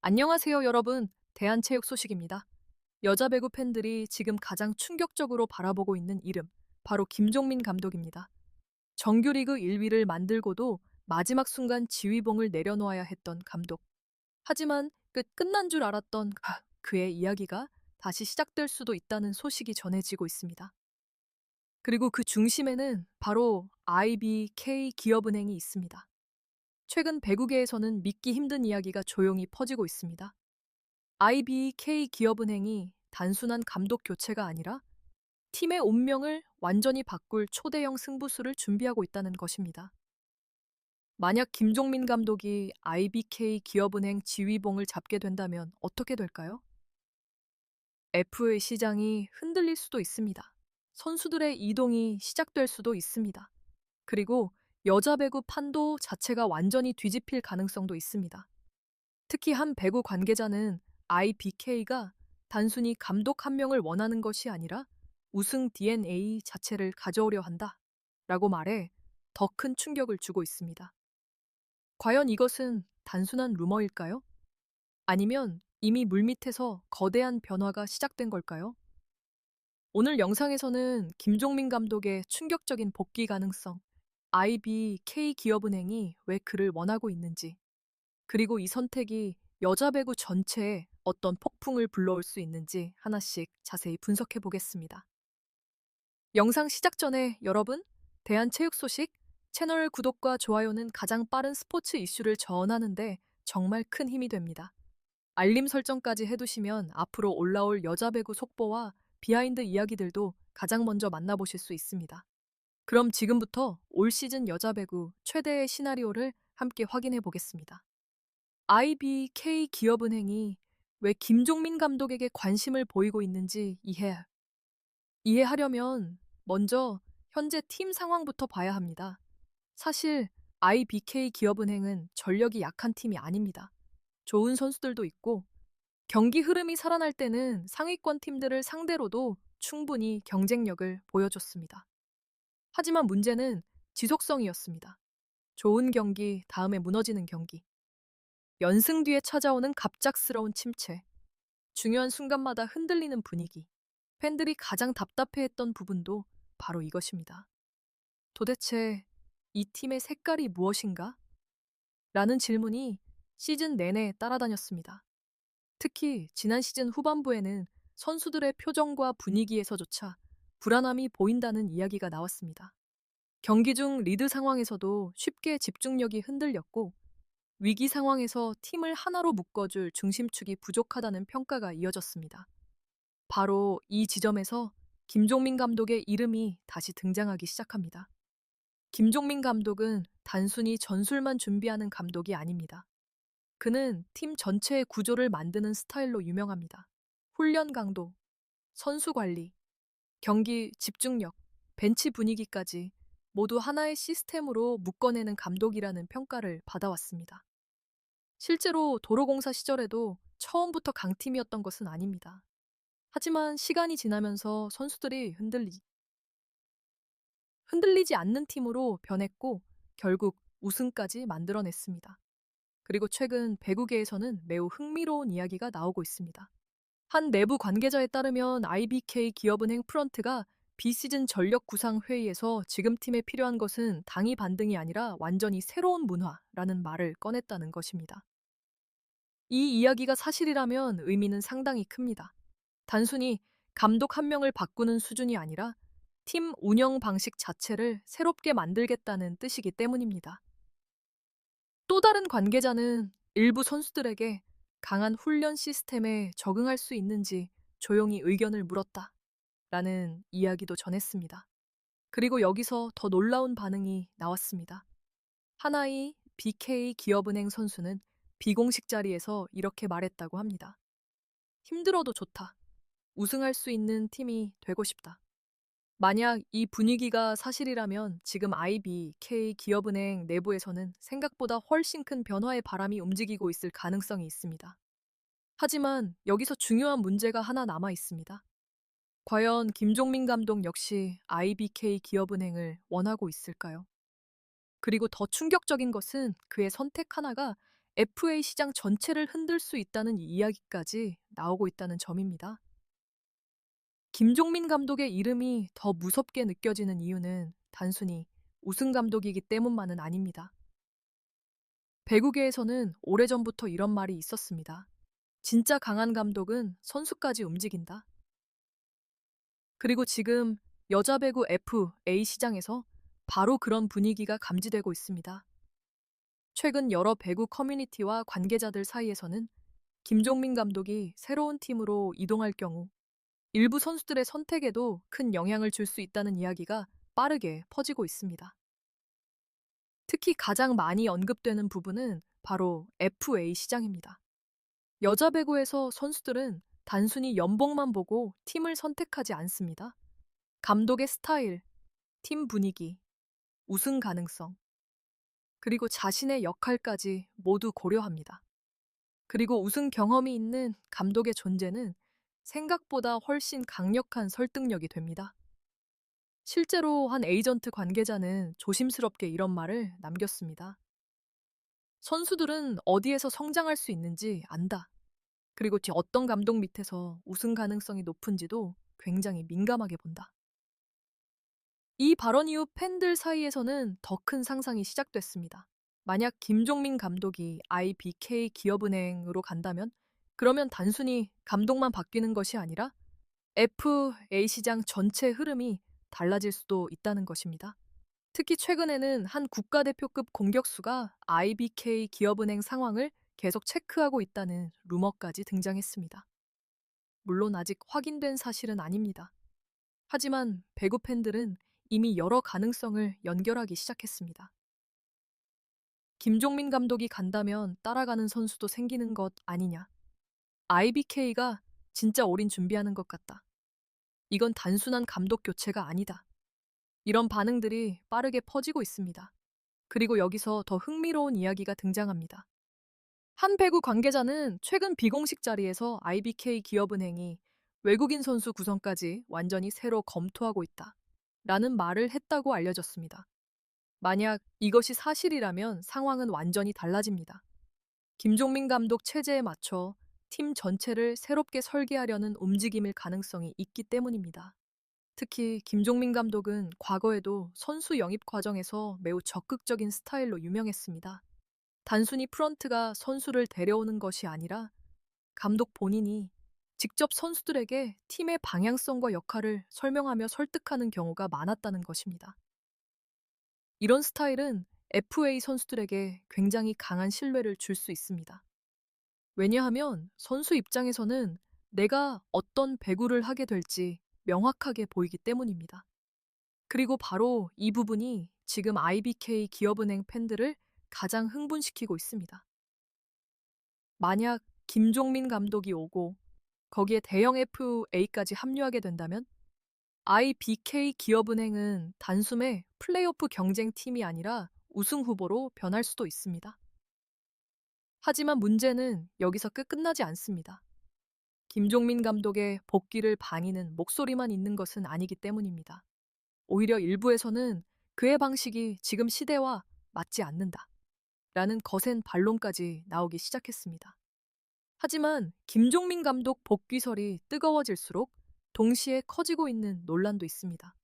안녕하세요, 여러분. 대한체육 소식입니다. 여자 배구 팬들이 지금 가장 충격적으로 바라보고 있는 이름, 바로 김종민 감독입니다. 정규리그 1위를 만들고도 마지막 순간 지휘봉을 내려놓아야 했던 감독. 하지만 끝난 줄 알았던 그의 이야기가 다시 시작될 수도 있다는 소식이 전해지고 있습니다. 그리고 그 중심에는 바로 IBK 기업은행이 있습니다. 최근 배구계에서는 믿기 힘든 이야기가 조용히 퍼지고 있습니다. IBK 기업은행이 단순한 감독 교체가 아니라 팀의 운명을 완전히 바꿀 초대형 승부수를 준비하고 있다는 것입니다. 만약 김종민 감독이 IBK 기업은행 지휘봉을 잡게 된다면 어떻게 될까요? FA 시장이 흔들릴 수도 있습니다. 선수들의 이동이 시작될 수도 있습니다. 그리고 여자 배구 판도 자체가 완전히 뒤집힐 가능성도 있습니다. 특히 한 배구 관계자는 IBK가 단순히 감독 한 명을 원하는 것이 아니라 우승 DNA 자체를 가져오려 한다 라고 말해 더 큰 충격을 주고 있습니다. 과연 이것은 단순한 루머일까요? 아니면 이미 물밑에서 거대한 변화가 시작된 걸까요? 오늘 영상에서는 김종민 감독의 충격적인 복귀 가능성, IBK 기업은행이 왜 그를 원하고 있는지, 그리고 이 선택이 여자 배구 전체에 어떤 폭풍을 불러올 수 있는지 하나씩 자세히 분석해 보겠습니다. 영상 시작 전에 여러분, 대한체육 소식, 채널 구독과 좋아요는 가장 빠른 스포츠 이슈를 전하는데 정말 큰 힘이 됩니다. 알림 설정까지 해두시면 앞으로 올라올 여자 배구 속보와 비하인드 이야기들도 가장 먼저 만나보실 수 있습니다. 그럼 지금부터 올 시즌 여자 배구 최대의 시나리오를 함께 확인해 보겠습니다. IBK 기업은행이 왜 김종민 감독에게 관심을 보이고 있는지 이해하려면 먼저 현재 팀 상황부터 봐야 합니다. 사실 IBK 기업은행은 전력이 약한 팀이 아닙니다. 좋은 선수들도 있고 경기 흐름이 살아날 때는 상위권 팀들을 상대로도 충분히 경쟁력을 보여줬습니다. 하지만 문제는 지속성이었습니다. 좋은 경기, 다음에 무너지는 경기. 연승 뒤에 찾아오는 갑작스러운 침체, 중요한 순간마다 흔들리는 분위기, 팬들이 가장 답답해했던 부분도 바로 이것입니다. 도대체 이 팀의 색깔이 무엇인가? 라는 질문이 시즌 내내 따라다녔습니다. 특히 지난 시즌 후반부에는 선수들의 표정과 분위기에서조차 불안함이 보인다는 이야기가 나왔습니다. 경기 중 리드 상황에서도 쉽게 집중력이 흔들렸고 위기 상황에서 팀을 하나로 묶어줄 중심축이 부족하다는 평가가 이어졌습니다. 바로 이 지점에서 김종민 감독의 이름이 다시 등장하기 시작합니다. 김종민 감독은 단순히 전술만 준비하는 감독이 아닙니다. 그는 팀 전체의 구조를 만드는 스타일로 유명합니다. 훈련 강도, 선수 관리, 경기 집중력, 벤치 분위기까지 모두 하나의 시스템으로 묶어내는 감독이라는 평가를 받아왔습니다. 실제로 도로공사 시절에도 처음부터 강팀이었던 것은 아닙니다. 하지만 시간이 지나면서 선수들이 흔들리지 않는 팀으로 변했고 결국 우승까지 만들어냈습니다. 그리고 최근 배구계에서는 매우 흥미로운 이야기가 나오고 있습니다. 한 내부 관계자에 따르면 IBK 기업은행 프런트가 비시즌 전력 구상 회의에서 지금 팀에 필요한 것은 당위 반등이 아니라 완전히 새로운 문화라는 말을 꺼냈다는 것입니다. 이 이야기가 사실이라면 의미는 상당히 큽니다. 단순히 감독 한 명을 바꾸는 수준이 아니라 팀 운영 방식 자체를 새롭게 만들겠다는 뜻이기 때문입니다. 또 다른 관계자는 일부 선수들에게 강한 훈련 시스템에 적응할 수 있는지 조용히 의견을 물었다. 라는 이야기도 전했습니다. 그리고 여기서 더 놀라운 반응이 나왔습니다. 하나의 BK 기업은행 선수는 비공식 자리에서 이렇게 말했다고 합니다. 힘들어도 좋다. 우승할 수 있는 팀이 되고 싶다. 만약 이 분위기가 사실이라면 지금 IBK 기업은행 내부에서는 생각보다 훨씬 큰 변화의 바람이 움직이고 있을 가능성이 있습니다. 하지만 여기서 중요한 문제가 하나 남아 있습니다. 과연 김종민 감독 역시 IBK 기업은행을 원하고 있을까요? 그리고 더 충격적인 것은 그의 선택 하나가 FA 시장 전체를 흔들 수 있다는 이야기까지 나오고 있다는 점입니다. 김종민 감독의 이름이 더 무섭게 느껴지는 이유는 단순히 우승 감독이기 때문만은 아닙니다. 배구계에서는 오래전부터 이런 말이 있었습니다. 진짜 강한 감독은 선수까지 움직인다. 그리고 지금 여자 배구 FA 시장에서 바로 그런 분위기가 감지되고 있습니다. 최근 여러 배구 커뮤니티와 관계자들 사이에서는 김종민 감독이 새로운 팀으로 이동할 경우 일부 선수들의 선택에도 큰 영향을 줄 수 있다는 이야기가 빠르게 퍼지고 있습니다. 특히 가장 많이 언급되는 부분은 바로 FA 시장입니다. 여자 배구에서 선수들은 단순히 연봉만 보고 팀을 선택하지 않습니다. 감독의 스타일, 팀 분위기, 우승 가능성, 그리고 자신의 역할까지 모두 고려합니다. 그리고 우승 경험이 있는 감독의 존재는 생각보다 훨씬 강력한 설득력이 됩니다. 실제로 한 에이전트 관계자는 조심스럽게 이런 말을 남겼습니다. 선수들은 어디에서 성장할 수 있는지 안다. 그리고 어떤 감독 밑에서 우승 가능성이 높은지도 굉장히 민감하게 본다. 이 발언 이후 팬들 사이에서는 더 큰 상상이 시작됐습니다. 만약 김종민 감독이 IBK 기업은행으로 간다면, 그러면 단순히 감독만 바뀌는 것이 아니라 FA 시장 전체 흐름이 달라질 수도 있다는 것입니다. 특히 최근에는 한 국가대표급 공격수가 IBK 기업은행 상황을 계속 체크하고 있다는 루머까지 등장했습니다. 물론 아직 확인된 사실은 아닙니다. 하지만 배구 팬들은 이미 여러 가능성을 연결하기 시작했습니다. 김종민 감독이 간다면 따라가는 선수도 생기는 것 아니냐. IBK가 진짜 올인 준비하는 것 같다. 이건 단순한 감독 교체가 아니다. 이런 반응들이 빠르게 퍼지고 있습니다. 그리고 여기서 더 흥미로운 이야기가 등장합니다. 한 배구 관계자는 최근 비공식 자리에서 IBK 기업은행이 외국인 선수 구성까지 완전히 새로 검토하고 있다. 라는 말을 했다고 알려졌습니다. 만약 이것이 사실이라면 상황은 완전히 달라집니다. 김종민 감독 체제에 맞춰 팀 전체를 새롭게 설계하려는 움직임일 가능성이 있기 때문입니다. 특히 김종민 감독은 과거에도 선수 영입 과정에서 매우 적극적인 스타일로 유명했습니다. 단순히 프런트가 선수를 데려오는 것이 아니라 감독 본인이 직접 선수들에게 팀의 방향성과 역할을 설명하며 설득하는 경우가 많았다는 것입니다. 이런 스타일은 FA 선수들에게 굉장히 강한 신뢰를 줄 수 있습니다. 왜냐하면 선수 입장에서는 내가 어떤 배구를 하게 될지 명확하게 보이기 때문입니다. 그리고 바로 이 부분이 지금 IBK 기업은행 팬들을 가장 흥분시키고 있습니다. 만약 김종민 감독이 오고 거기에 대형 FA까지 합류하게 된다면 IBK 기업은행은 단숨에 플레이오프 경쟁 팀이 아니라 우승 후보로 변할 수도 있습니다. 하지만 문제는 여기서 끝나지 않습니다. 김종민 감독의 복귀를 반기는 목소리만 있는 것은 아니기 때문입니다. 오히려 일부에서는 그의 방식이 지금 시대와 맞지 않는다. 라는 거센 반론까지 나오기 시작했습니다. 하지만 김종민 감독 복귀설이 뜨거워질수록 동시에 커지고 있는 논란도 있습니다.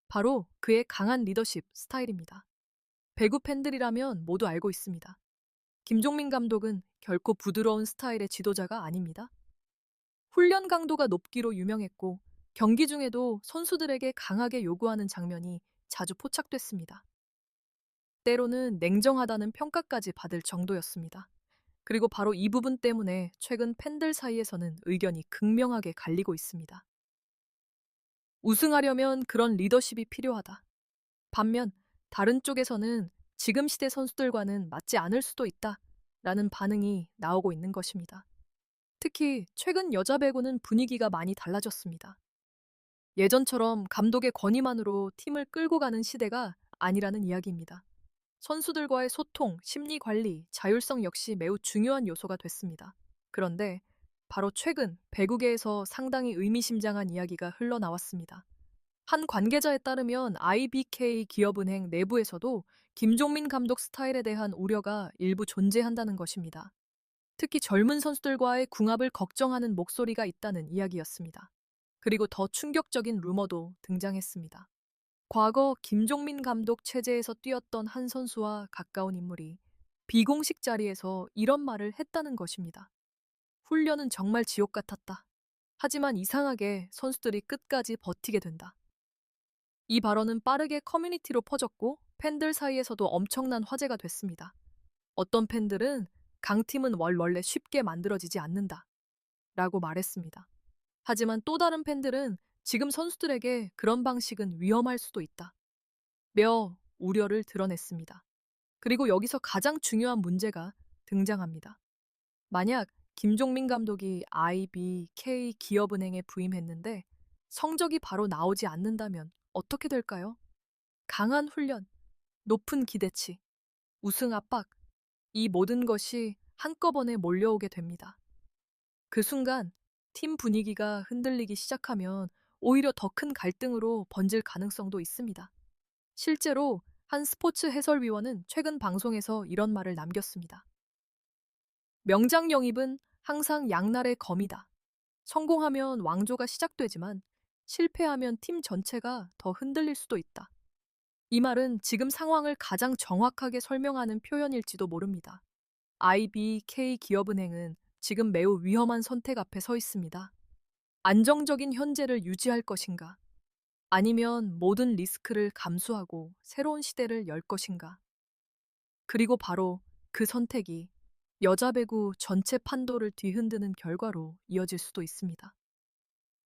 바로 그의 강한 리더십 스타일입니다. 배구 팬들이라면 모두 알고 있습니다. 김종민 감독은 결코 부드러운 스타일의 지도자가 아닙니다. 훈련 강도가 높기로 유명했고 경기 중에도 선수들에게 강하게 요구하는 장면이 자주 포착됐습니다. 때로는 냉정하다는 평가까지 받을 정도였습니다. 그리고 바로 이 부분 때문에 최근 팬들 사이에서는 의견이 극명하게 갈리고 있습니다. 우승하려면 그런 리더십이 필요하다. 반면 다른 쪽에서는 지금 시대 선수들과는 맞지 않을 수도 있다. 라는 반응이 나오고 있는 것입니다. 특히 최근 여자 배구는 분위기가 많이 달라졌습니다. 예전처럼 감독의 권위만으로 팀을 끌고 가는 시대가 아니라는 이야기입니다. 선수들과의 소통, 심리 관리, 자율성 역시 매우 중요한 요소가 됐습니다. 그런데 바로 최근 배구계에서 상당히 의미심장한 이야기가 흘러나왔습니다. 한 관계자에 따르면 IBK 기업은행 내부에서도 김종민 감독 스타일에 대한 우려가 일부 존재한다는 것입니다. 특히 젊은 선수들과의 궁합을 걱정하는 목소리가 있다는 이야기였습니다. 그리고 더 충격적인 루머도 등장했습니다. 과거 김종민 감독 체제에서 뛰었던 한 선수와 가까운 인물이 비공식 자리에서 이런 말을 했다는 것입니다. 훈련은 정말 지옥 같았다. 하지만 이상하게 선수들이 끝까지 버티게 된다. 이 발언은 빠르게 커뮤니티로 퍼졌고 팬들 사이에서도 엄청난 화제가 됐습니다. 어떤 팬들은 강팀은 원래 쉽게 만들어지지 않는다 라고 말했습니다. 하지만 또 다른 팬들은 지금 선수들에게 그런 방식은 위험할 수도 있다 며 우려를 드러냈습니다. 그리고 여기서 가장 중요한 문제가 등장합니다. 만약 김종민 감독이 IBK 기업은행에 부임했는데 성적이 바로 나오지 않는다면 어떻게 될까요? 강한 훈련, 높은 기대치, 우승 압박, 이 모든 것이 한꺼번에 몰려오게 됩니다. 그 순간 팀 분위기가 흔들리기 시작하면 오히려 더 큰 갈등으로 번질 가능성도 있습니다. 실제로 한 스포츠 해설위원은 최근 방송에서 이런 말을 남겼습니다. 명장 영입은 항상 양날의 검이다. 성공하면 왕조가 시작되지만 실패하면 팀 전체가 더 흔들릴 수도 있다. 이 말은 지금 상황을 가장 정확하게 설명하는 표현일지도 모릅니다. IBK 기업은행은 지금 매우 위험한 선택 앞에 서 있습니다. 안정적인 현재를 유지할 것인가? 아니면 모든 리스크를 감수하고 새로운 시대를 열 것인가? 그리고 바로 그 선택이 여자 배구 전체 판도를 뒤흔드는 결과로 이어질 수도 있습니다.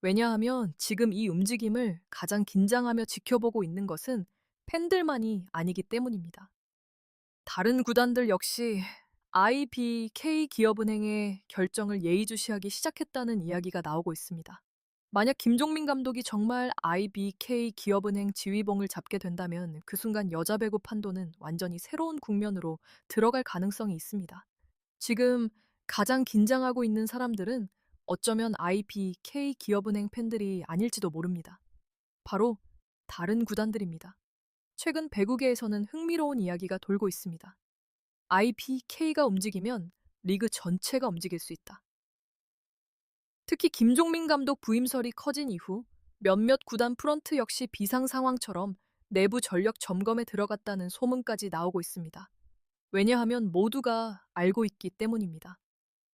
왜냐하면 지금 이 움직임을 가장 긴장하며 지켜보고 있는 것은 팬들만이 아니기 때문입니다. 다른 구단들 역시 IBK 기업은행의 결정을 예의주시하기 시작했다는 이야기가 나오고 있습니다. 만약 김종민 감독이 정말 IBK 기업은행 지휘봉을 잡게 된다면 그 순간 여자 배구 판도는 완전히 새로운 국면으로 들어갈 가능성이 있습니다. 지금 가장 긴장하고 있는 사람들은 어쩌면 IBK 기업은행 팬들이 아닐지도 모릅니다. 바로 다른 구단들입니다. 최근 배구계에서는 흥미로운 이야기가 돌고 있습니다. IBK가 움직이면 리그 전체가 움직일 수 있다. 특히 김종민 감독 부임설이 커진 이후 몇몇 구단 프런트 역시 비상 상황처럼 내부 전력 점검에 들어갔다는 소문까지 나오고 있습니다. 왜냐하면 모두가 알고 있기 때문입니다.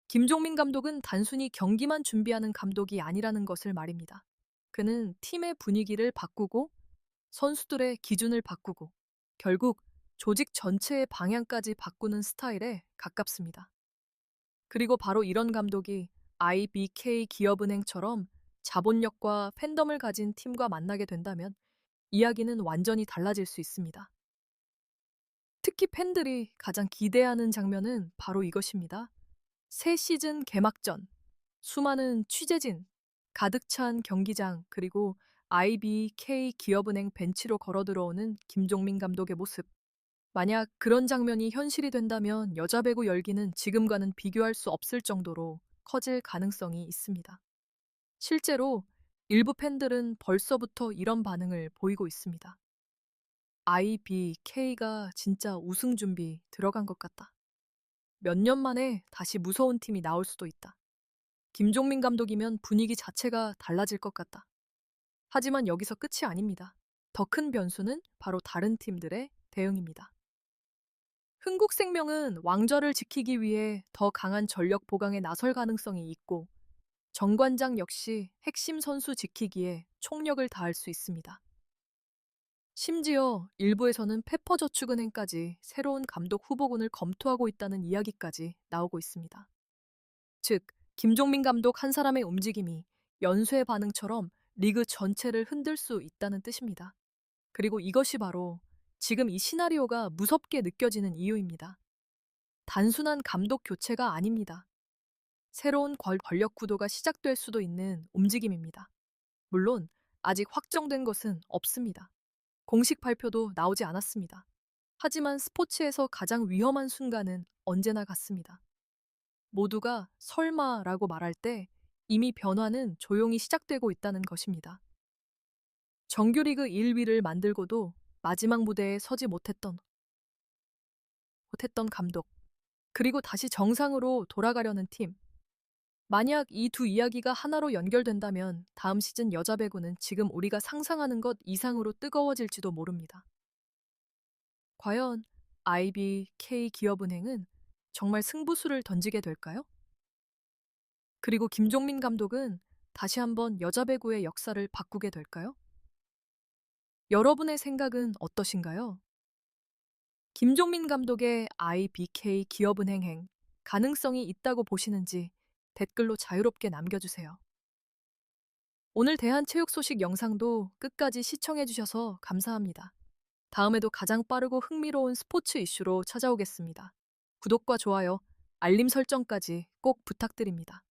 김종민 감독은 단순히 경기만 준비하는 감독이 아니라는 것을 말입니다. 그는 팀의 분위기를 바꾸고 선수들의 기준을 바꾸고 결국 조직 전체의 방향까지 바꾸는 스타일에 가깝습니다. 그리고 바로 이런 감독이 IBK 기업은행처럼 자본력과 팬덤을 가진 팀과 만나게 된다면 이야기는 완전히 달라질 수 있습니다. 특히 팬들이 가장 기대하는 장면은 바로 이것입니다. 새 시즌 개막전, 수많은 취재진, 가득 찬 경기장, 그리고 IBK 기업은행 벤치로 걸어 들어오는 김종민 감독의 모습. 만약 그런 장면이 현실이 된다면 여자 배구 열기는 지금과는 비교할 수 없을 정도로 커질 가능성이 있습니다. 실제로 일부 팬들은 벌써부터 이런 반응을 보이고 있습니다. IBK가 진짜 우승 준비 들어간 것 같다. 몇 년 만에 다시 무서운 팀이 나올 수도 있다. 김종민 감독이면 분위기 자체가 달라질 것 같다. 하지만 여기서 끝이 아닙니다. 더 큰 변수는 바로 다른 팀들의 대응입니다. 흥국생명은 왕좌를 지키기 위해 더 강한 전력 보강에 나설 가능성이 있고 정관장 역시 핵심 선수 지키기에 총력을 다할 수 있습니다. 심지어 일부에서는 페퍼저축은행까지 새로운 감독 후보군을 검토하고 있다는 이야기까지 나오고 있습니다. 즉, 김종민 감독 한 사람의 움직임이 연쇄 반응처럼 리그 전체를 흔들 수 있다는 뜻입니다. 그리고 이것이 바로 지금 이 시나리오가 무섭게 느껴지는 이유입니다. 단순한 감독 교체가 아닙니다. 새로운 권력 구도가 시작될 수도 있는 움직임입니다. 물론 아직 확정된 것은 없습니다. 공식 발표도 나오지 않았습니다. 하지만 스포츠에서 가장 위험한 순간은 언제나 같습니다. 모두가 설마라고 말할 때 이미 변화는 조용히 시작되고 있다는 것입니다. 정규리그 1위를 만들고도 마지막 무대에 서지 못했던 감독, 그리고 다시 정상으로 돌아가려는 팀. 만약 이 두 이야기가 하나로 연결된다면 다음 시즌 여자 배구는 지금 우리가 상상하는 것 이상으로 뜨거워질지도 모릅니다. 과연 IBK 기업은행은 정말 승부수를 던지게 될까요? 그리고 김종민 감독은 다시 한번 여자 배구의 역사를 바꾸게 될까요? 여러분의 생각은 어떠신가요? 김종민 감독의 IBK 기업은행 가능성이 있다고 보시는지 댓글로 자유롭게 남겨주세요. 오늘 대한체육 소식 영상도 끝까지 시청해주셔서 감사합니다. 다음에도 가장 빠르고 흥미로운 스포츠 이슈로 찾아오겠습니다. 구독과 좋아요, 알림 설정까지 꼭 부탁드립니다.